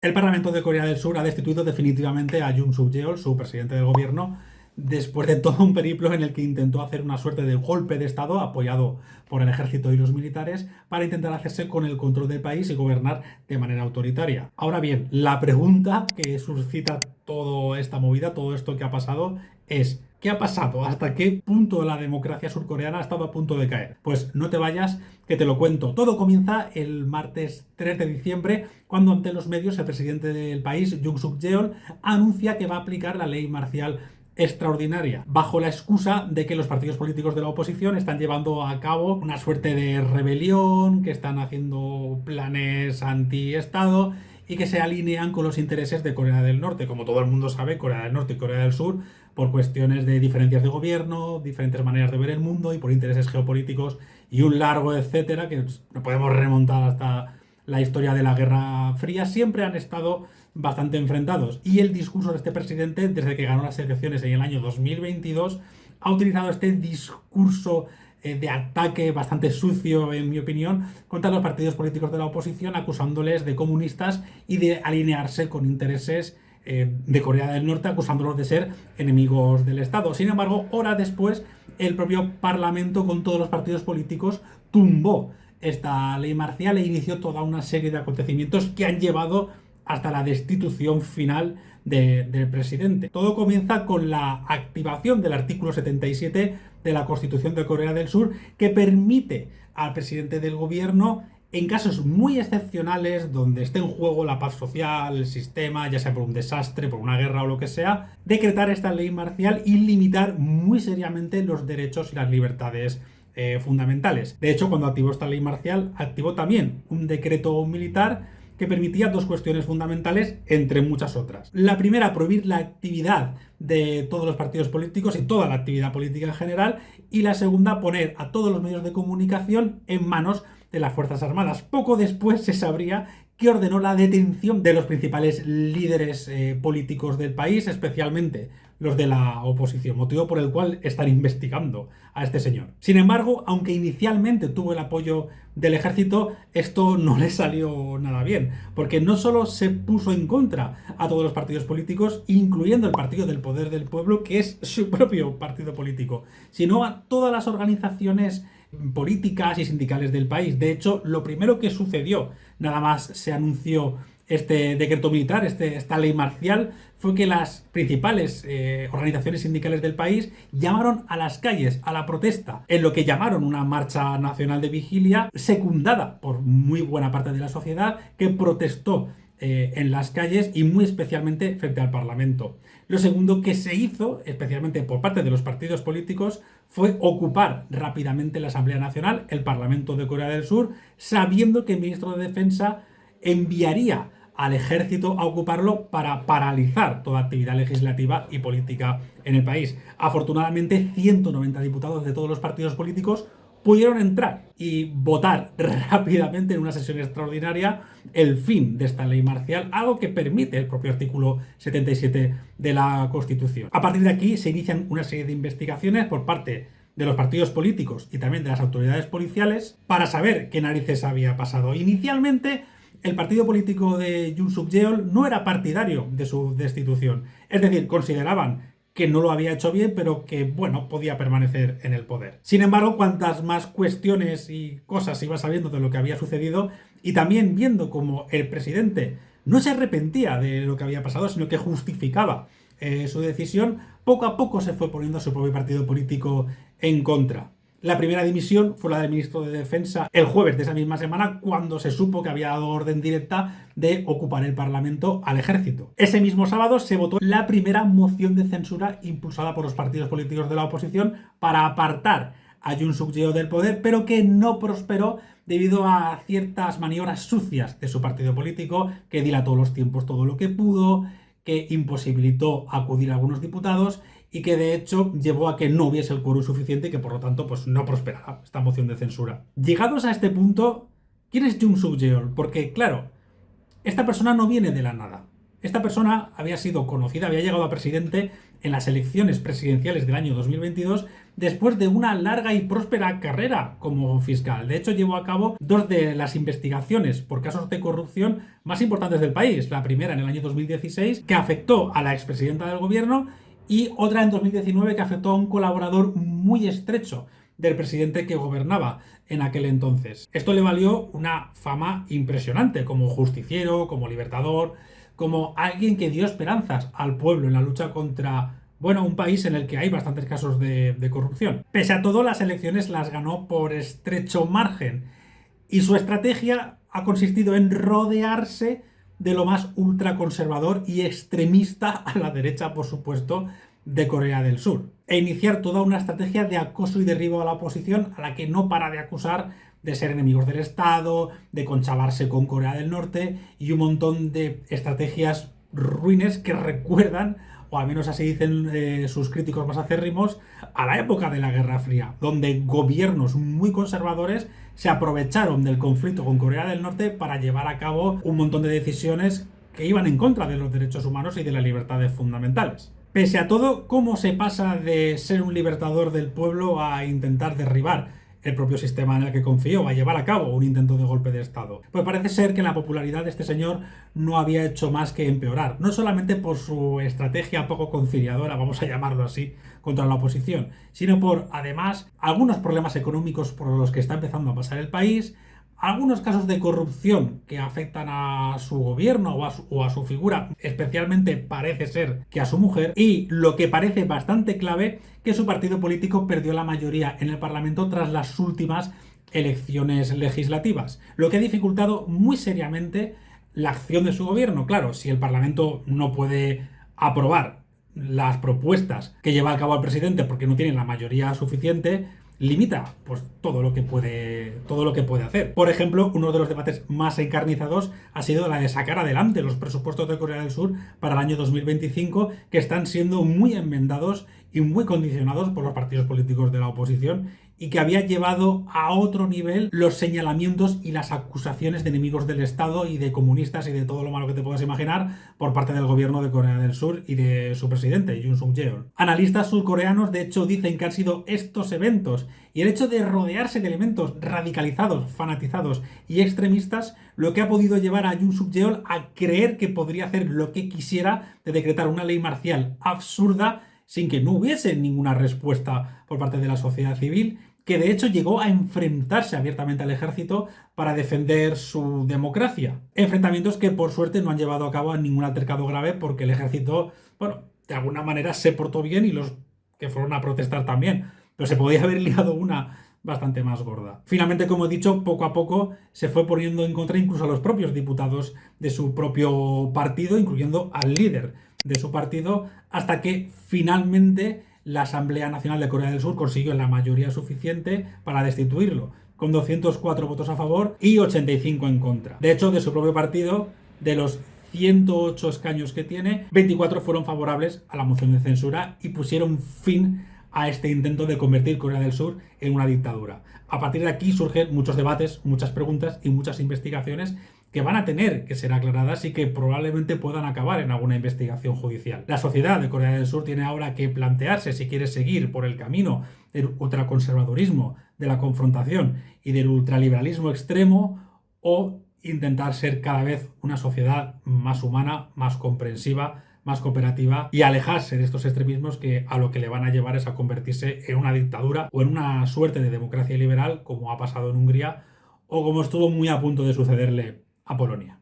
El Parlamento de Corea del Sur ha destituido definitivamente a Yoon Suk Yeol, su presidente del gobierno, después de todo un periplo en el que intentó hacer una suerte de golpe de Estado apoyado por el ejército y los militares para intentar hacerse con el control del país y gobernar de manera autoritaria. Ahora bien, la pregunta que suscita toda esta movida, todo esto que ha pasado, es ¿qué ha pasado? ¿Hasta qué punto la democracia surcoreana ha estado a punto de caer? Pues no te vayas, que te lo cuento. Todo comienza el martes 3 de diciembre, cuando ante los medios el presidente del país, Yoon Suk Yeol, anuncia que va a aplicar la ley marcial extraordinaria, bajo la excusa de que los partidos políticos de la oposición están llevando a cabo una suerte de rebelión, que están haciendo planes anti-Estado y que se alinean con los intereses de Corea del Norte. Como todo el mundo sabe, Corea del Norte y Corea del Sur, por cuestiones de diferencias de gobierno, diferentes maneras de ver el mundo y por intereses geopolíticos y un largo etcétera, que no podemos remontar hasta la historia de la Guerra Fría, siempre han estado bastante enfrentados. Y el discurso de este presidente, desde que ganó las elecciones en el año 2022, ha utilizado este discurso de ataque bastante sucio, en mi opinión, contra los partidos políticos de la oposición, acusándoles de comunistas y de alinearse con intereses de Corea del Norte, acusándolos de ser enemigos del Estado. Sin embargo, horas después, el propio Parlamento, con todos los partidos políticos, tumbó esta ley marcial e inició toda una serie de acontecimientos que han llevado hasta la destitución final del presidente. Todo comienza con la activación del artículo 77 de la Constitución de Corea del Sur, que permite al presidente del gobierno, en casos muy excepcionales donde esté en juego la paz social, el sistema, ya sea por un desastre, por una guerra o lo que sea, decretar esta ley marcial y limitar muy seriamente los derechos y las libertades fundamentales. De hecho, cuando activó esta ley marcial, activó también un decreto militar que permitía dos cuestiones fundamentales, entre muchas otras. La primera, prohibir la actividad de todos los partidos políticos y toda la actividad política en general, y la segunda, poner a todos los medios de comunicación en manos de las Fuerzas Armadas. Poco después se sabría que ordenó la detención de los principales líderes políticos del país, especialmente los de la oposición, motivo por el cual están investigando a este señor. Sin embargo, aunque inicialmente tuvo el apoyo del ejército, esto no le salió nada bien, porque no solo se puso en contra a todos los partidos políticos, incluyendo el Partido del Poder del Pueblo, que es su propio partido político, sino a todas las organizaciones políticas y sindicales del país. De hecho, lo primero que sucedió, nada más se anunció este decreto militar, esta ley marcial, fue que las principales organizaciones sindicales del país llamaron a las calles a la protesta en lo que llamaron una marcha nacional de vigilia, secundada por muy buena parte de la sociedad, que protestó en las calles y muy especialmente frente al Parlamento. Lo segundo que se hizo, especialmente por parte de los partidos políticos, fue ocupar rápidamente la Asamblea Nacional, el Parlamento de Corea del Sur, sabiendo que el ministro de Defensa enviaría al ejército a ocuparlo para paralizar toda actividad legislativa y política en el país. Afortunadamente, 190 diputados de todos los partidos políticos pudieron entrar y votar rápidamente en una sesión extraordinaria el fin de esta ley marcial, algo que permite el propio artículo 77 de la Constitución. A partir de aquí se inician una serie de investigaciones por parte de los partidos políticos y también de las autoridades policiales para saber qué narices había pasado. Inicialmente, el partido político de Yoon Suk Yeol no era partidario de su destitución. Es decir, consideraban que no lo había hecho bien, pero que, bueno, podía permanecer en el poder. Sin embargo, cuantas más cuestiones y cosas iba sabiendo de lo que había sucedido, y también viendo cómo el presidente no se arrepentía de lo que había pasado, sino que justificaba su decisión, poco a poco se fue poniendo a su propio partido político en contra. La primera dimisión fue la del ministro de Defensa el jueves de esa misma semana, cuando se supo que había dado orden directa de ocupar el Parlamento al ejército. Ese mismo sábado se votó la primera moción de censura impulsada por los partidos políticos de la oposición para apartar a Yoon Suk Yeol del poder, pero que no prosperó debido a ciertas maniobras sucias de su partido político, que dilató los tiempos todo lo que pudo, que imposibilitó acudir a algunos diputados y que de hecho llevó a que no hubiese el quórum suficiente y que por lo tanto pues no prosperara esta moción de censura. Llegados a este punto, ¿quién es Yoon Suk Yeol? Porque claro, esta persona no viene de la nada. Esta persona había sido conocida, había llegado a presidente en las elecciones presidenciales del año 2022 después de una larga y próspera carrera como fiscal. De hecho, llevó a cabo dos de las investigaciones por casos de corrupción más importantes del país. La primera en el año 2016, que afectó a la expresidenta del gobierno, y otra en 2019 que afectó a un colaborador muy estrecho del presidente que gobernaba en aquel entonces. Esto le valió una fama impresionante como justiciero, como libertador, como alguien que dio esperanzas al pueblo en la lucha contra, bueno, un país en el que hay bastantes casos de corrupción. Pese a todo, las elecciones las ganó por estrecho margen y su estrategia ha consistido en rodearse de lo más ultraconservador y extremista a la derecha, por supuesto, de Corea del Sur, e iniciar toda una estrategia de acoso y derribo a la oposición, a la que no para de acusar de ser enemigos del Estado, de conchavarse con Corea del Norte y un montón de estrategias ruines que recuerdan, o al menos así dicen sus críticos más acérrimos, a la época de la Guerra Fría, donde gobiernos muy conservadores se aprovecharon del conflicto con Corea del Norte para llevar a cabo un montón de decisiones que iban en contra de los derechos humanos y de las libertades fundamentales. Pese a todo, ¿cómo se pasa de ser un libertador del pueblo a intentar derribar el propio sistema en el que confió, a llevar a cabo un intento de golpe de Estado? Pues parece ser que la popularidad de este señor no había hecho más que empeorar, no solamente por su estrategia poco conciliadora, vamos a llamarlo así, contra la oposición, sino por, además, algunos problemas económicos por los que está empezando a pasar el país, algunos casos de corrupción que afectan a su gobierno o a su figura, especialmente parece ser que a su mujer, y lo que parece bastante clave, que su partido político perdió la mayoría en el Parlamento tras las últimas elecciones legislativas, lo que ha dificultado muy seriamente la acción de su gobierno. Claro, si el Parlamento no puede aprobar las propuestas que lleva a cabo el presidente porque no tiene la mayoría suficiente, limita pues todo lo que puede hacer. Por ejemplo, uno de los debates más encarnizados ha sido la de sacar adelante los presupuestos de Corea del Sur para el año 2025, que están siendo muy enmendados y muy condicionados por los partidos políticos de la oposición, y que había llevado a otro nivel los señalamientos y las acusaciones de enemigos del Estado y de comunistas y de todo lo malo que te puedas imaginar por parte del gobierno de Corea del Sur y de su presidente, Yoon Suk-yeol. Analistas surcoreanos, de hecho, dicen que han sido estos eventos y el hecho de rodearse de elementos radicalizados, fanatizados y extremistas lo que ha podido llevar a Yoon Suk-yeol a creer que podría hacer lo que quisiera, de decretar una ley marcial absurda sin que no hubiese ninguna respuesta por parte de la sociedad civil, que de hecho llegó a enfrentarse abiertamente al ejército para defender su democracia. Enfrentamientos que por suerte no han llevado a cabo ningún altercado grave, porque el ejército, bueno, de alguna manera se portó bien y los que fueron a protestar también, pero se podía haber liado una bastante más gorda. Finalmente, como he dicho, poco a poco se fue poniendo en contra incluso a los propios diputados de su propio partido, incluyendo al líder de su partido, hasta que finalmente la Asamblea Nacional de Corea del Sur consiguió la mayoría suficiente para destituirlo, con 204 votos a favor y 85 en contra. De hecho, de su propio partido, de los 108 escaños que tiene, 24 fueron favorables a la moción de censura y pusieron fin a este intento de convertir Corea del Sur en una dictadura. A partir de aquí surgen muchos debates, muchas preguntas y muchas investigaciones que van a tener que ser aclaradas y que probablemente puedan acabar en alguna investigación judicial. La sociedad de Corea del Sur tiene ahora que plantearse si quiere seguir por el camino del ultraconservadurismo, de la confrontación y del ultraliberalismo extremo, o intentar ser cada vez una sociedad más humana, más comprensiva, más cooperativa, y alejarse de estos extremismos que a lo que le van a llevar es a convertirse en una dictadura o en una suerte de democracia liberal, como ha pasado en Hungría o como estuvo muy a punto de sucederle a Polonia.